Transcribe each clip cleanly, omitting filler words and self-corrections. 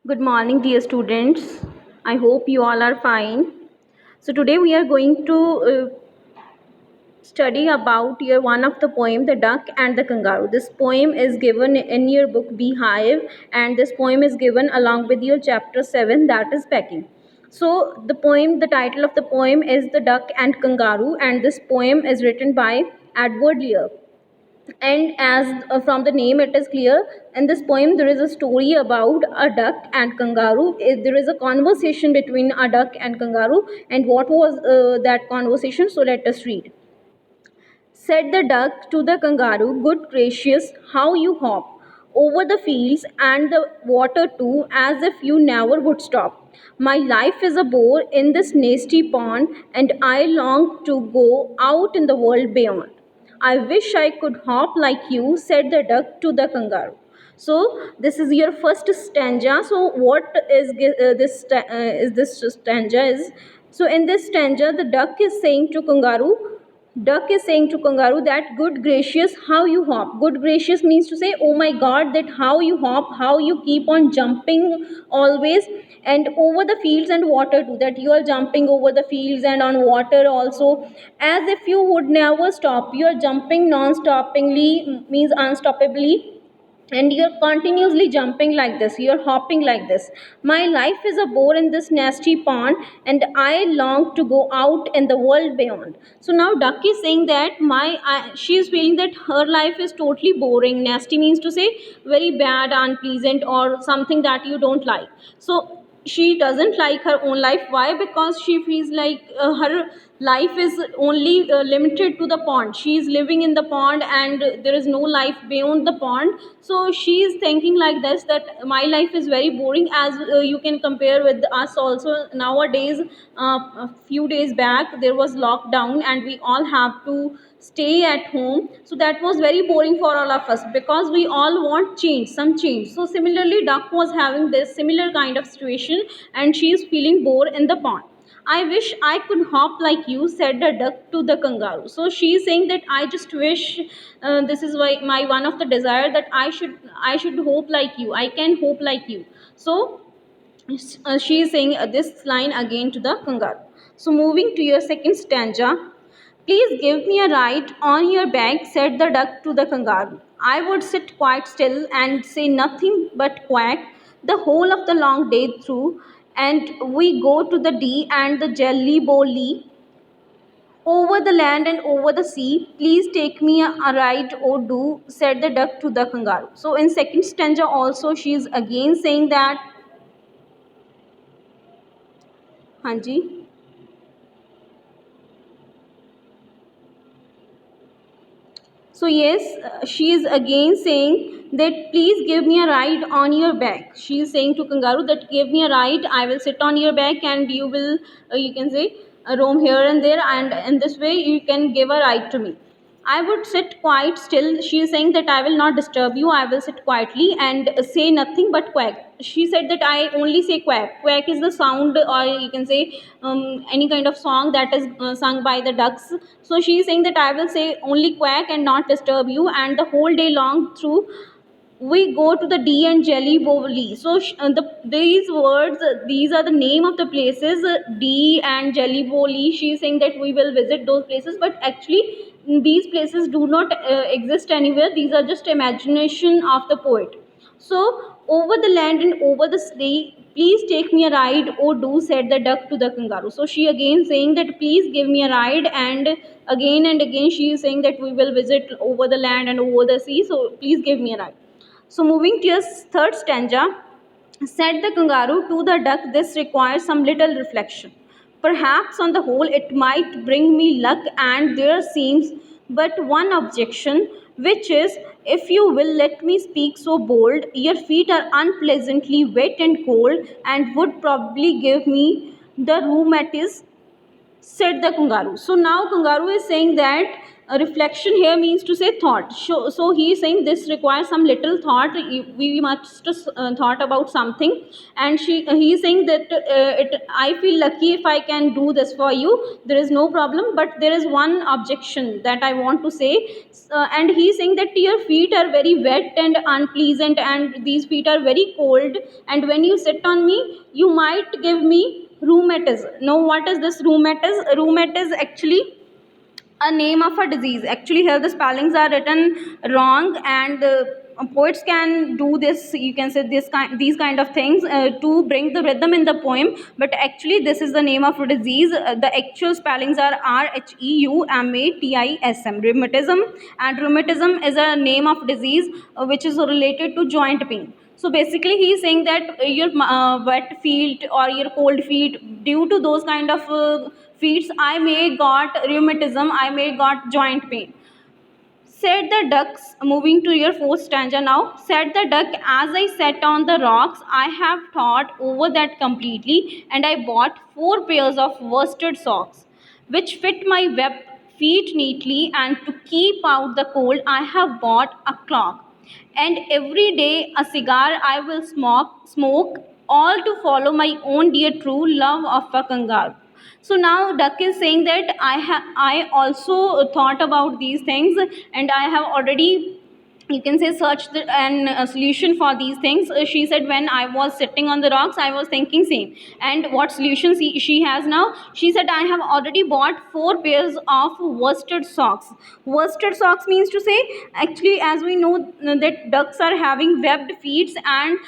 Good morning, dear students. I hope you all are fine. So today we are going to study about your one of the poem, The Duck and the Kangaroo. This poem is given in your book Beehive, and this poem is given along with your chapter 7, that is pecking. So the title of the poem is The Duck and Kangaroo, and this poem is written by Edward Lear. And as from the name it is clear, in this poem there is a story about a duck and kangaroo. There is a conversation between a duck and kangaroo, and what was that conversation? So let us read. Said the duck to the kangaroo, "Good gracious, how you hop over the fields and the water too, as if you never would stop. My life is a bore in this nasty pond, and I long to go out in the world beyond. I wish I could hop like you," said the duck to the kangaroo. So this is your first stanza. So what is this stanza is? So in this stanza, the duck is saying to kangaroo, Duck is saying to kangaroo that, "Good gracious, how you hop." Good gracious means to say, "Oh my God, that how you hop, how you keep on jumping always, and over the fields and water too. That you are jumping over the fields and on water also, as if you would never stop. You are jumping non-stoppingly, means unstoppably, and you're continuously jumping like this, you're hopping like this. My life is a bore in this nasty pond, and I long to go out in the world beyond." So now duck is saying that she is feeling that her life is totally boring. Nasty means to say very bad, unpleasant, or something that you don't like. So she doesn't like her own life. Why? Because she feels like her life is only limited to the pond. She is living in the pond, and there is no life beyond the pond. So she is thinking like this, that my life is very boring. As you can compare with us also nowadays. A few days back there was lockdown, and we all have to stay at home. So that was very boring for all of us, because we all want change, some change. So similarly duck was having this similar kind of situation, and she is feeling bored in the pond. "I wish I could hop like you," said the duck to the kangaroo. So she is saying that I just wish, this is why my one of the desire, that I should hope like you, I can hope like you. So she is saying this line again to the kangaroo. So moving to your second stanza. "Please give me a ride on your back," said the duck to the kangaroo. "I would sit quite still and say nothing but quack the whole of the long day through, and we go to the D and the Jelly Bolly, over the land and over the sea. Please take me a ride, or do," said the duck to the kangaroo. So in second stanza also she is again saying that, हाँ जी. So yes, she is again saying that, "Please give me a ride on your back." She is saying to kangaroo that, "Give me a ride. I will sit on your back, and you will, you can say, roam here and there, and in this way you can give a ride to me. I would sit quite still." She is saying that, "I will not disturb you. I will sit quietly and say nothing but quack." She said that, "I only say quack." Quack is the sound, or you can say any kind of song that is sung by the ducks. So she is saying that, "I will say only quack and not disturb you, and the whole day long through we go to the D and Jelly Bolly." So these words, these are the name of the places, D and Jelly Bolly. She is saying that we will visit those places, but actually these places do not exist anywhere. These are just imagination of the poet. So, "Over the land and over the sea, please take me a ride, or do," said the duck to the kangaroo. So she again saying that, "Please give me a ride," and again she is saying that we will visit over the land and over the sea. So please give me a ride. So moving to your third stanza. Said the kangaroo to the duck, "This requires some little reflection. Perhaps on the whole it might bring me luck, and there seems but one objection, which is, if you will let me speak so bold, your feet are unpleasantly wet and cold, and would probably give me the rheumatism," said the kangaroo. So now kangaroo is saying that reflection here means to say thought. So he is saying this requires some little thought. We must thought about something, and he is saying that I feel lucky if I can do this for you. There is no problem, but there is one objection that I want to say. And he is saying that your feet are very wet and unpleasant, and these feet are very cold, and when you sit on me you might give me rheumatism. Now what is this rheumatism? Rheumatism actually a name of a disease. Actually here the spellings are written wrong, and poets can do this, you can say these kind of things to bring the rhythm in the poem, but actually this is the name of a disease. The actual spellings are rheumatism, rheumatism. And rheumatism is a name of disease which is related to joint pain. So basically he is saying that your wet feet or your cold feet, due to those kind of feet, I may got rheumatism, I may got joint pain. Said the ducks, moving to your fourth stanza now. Said the duck, as I sat on the rocks, I have thought over that completely, and I bought 4 pairs of worsted socks, which fit my webbed feet neatly, and to keep out the cold, I have bought a clock. And every day a cigar I will smoke, all to follow my own dear true love of a kangaroo. So now duck is saying that I also thought about these things, and I have already, you can say, searched a solution for these things. She said when I was sitting on the rocks I was thinking same. And what solution she has now? She said I have already bought 4 pairs of worsted socks. Worsted socks means to say, actually as we know that ducks are having webbed feet, and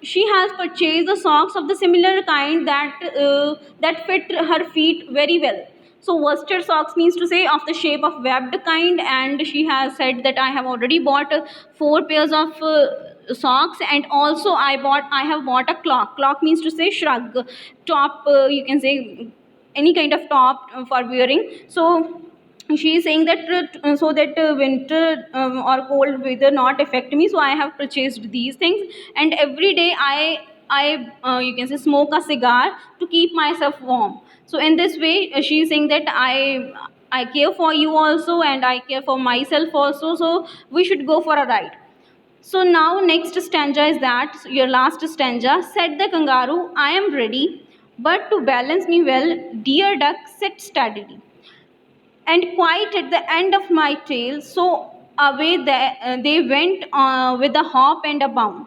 she has purchased the socks of the similar kind that fit her feet very well. So worsted socks means to say of the shape of webbed kind, and she has said that I have already bought 4 pairs of socks, and also I have bought a clock. Clock means to say shrug, top, you can say any kind of top for wearing. So she is saying that so that winter or cold weather not affect me, so I have purchased these things, and every day I you can say smoke a cigar to keep myself warm. So in this way she is saying that I care for you also, and I care for myself also, so we should go for a ride. So now next stanza is that your last stanza. Said the kangaroo, I am ready, but to balance me well, dear duck, sit steadily, and quite at the end of my tail, so away they went with a hop and a bound,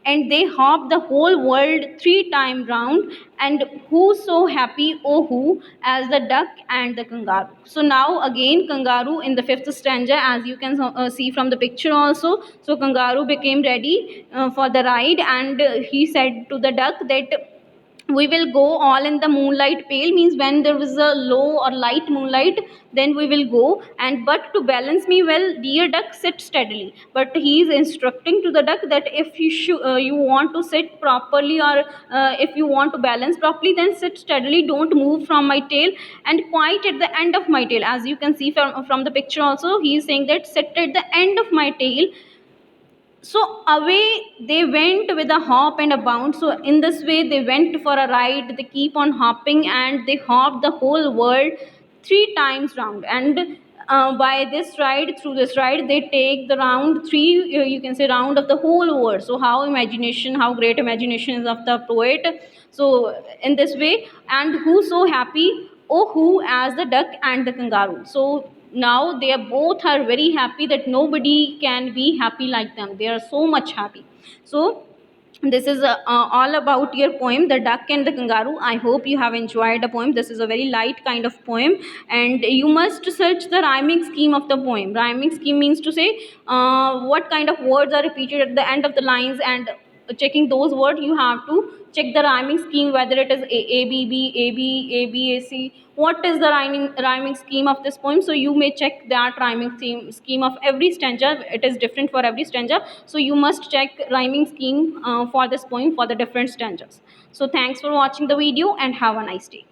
and they hopped the whole world 3 times round, and who so happy, oh who, as the duck and the kangaroo. So now again kangaroo in the fifth stanza, as you can see from the picture also. So kangaroo became ready for the ride, and he said to the duck that we will go all in the moonlight pale, means when there is a low or light moonlight, then we will go, and but to balance me well, dear duck, sit steadily. But he is instructing to the duck that if you want to sit properly, or if you want to balance properly, then sit steadily, don't move from my tail, and quite at the end of my tail, as you can see from the picture also, he is saying that sit at the end of my tail. So away they went with a hop and a bound. So in this way they went for a ride, they keep on hopping, and they hopped the whole world 3 times round. And by this ride, through this ride, they take the round three, you can say round of the whole world. So how imagination, how great imagination is of the poet. So in this way, and who so happy, oh who, as the duck and the kangaroo. So now they are both are very happy, that nobody can be happy like them, they are so much happy. So this is all about your poem, The Duck and the Kangaroo. I hope you have enjoyed the poem. This is a very light kind of poem, and you must search the rhyming scheme of the poem. Rhyming scheme means to say what kind of words are repeated at the end of the lines, and checking those words you have to check the rhyming scheme, whether it is A B, what is the rhyming scheme of this poem. So you may check that rhyming scheme of every stanza. It is different for every stanza, so you must check rhyming scheme for this poem for the different stanzas. So thanks for watching the video, and have a nice day.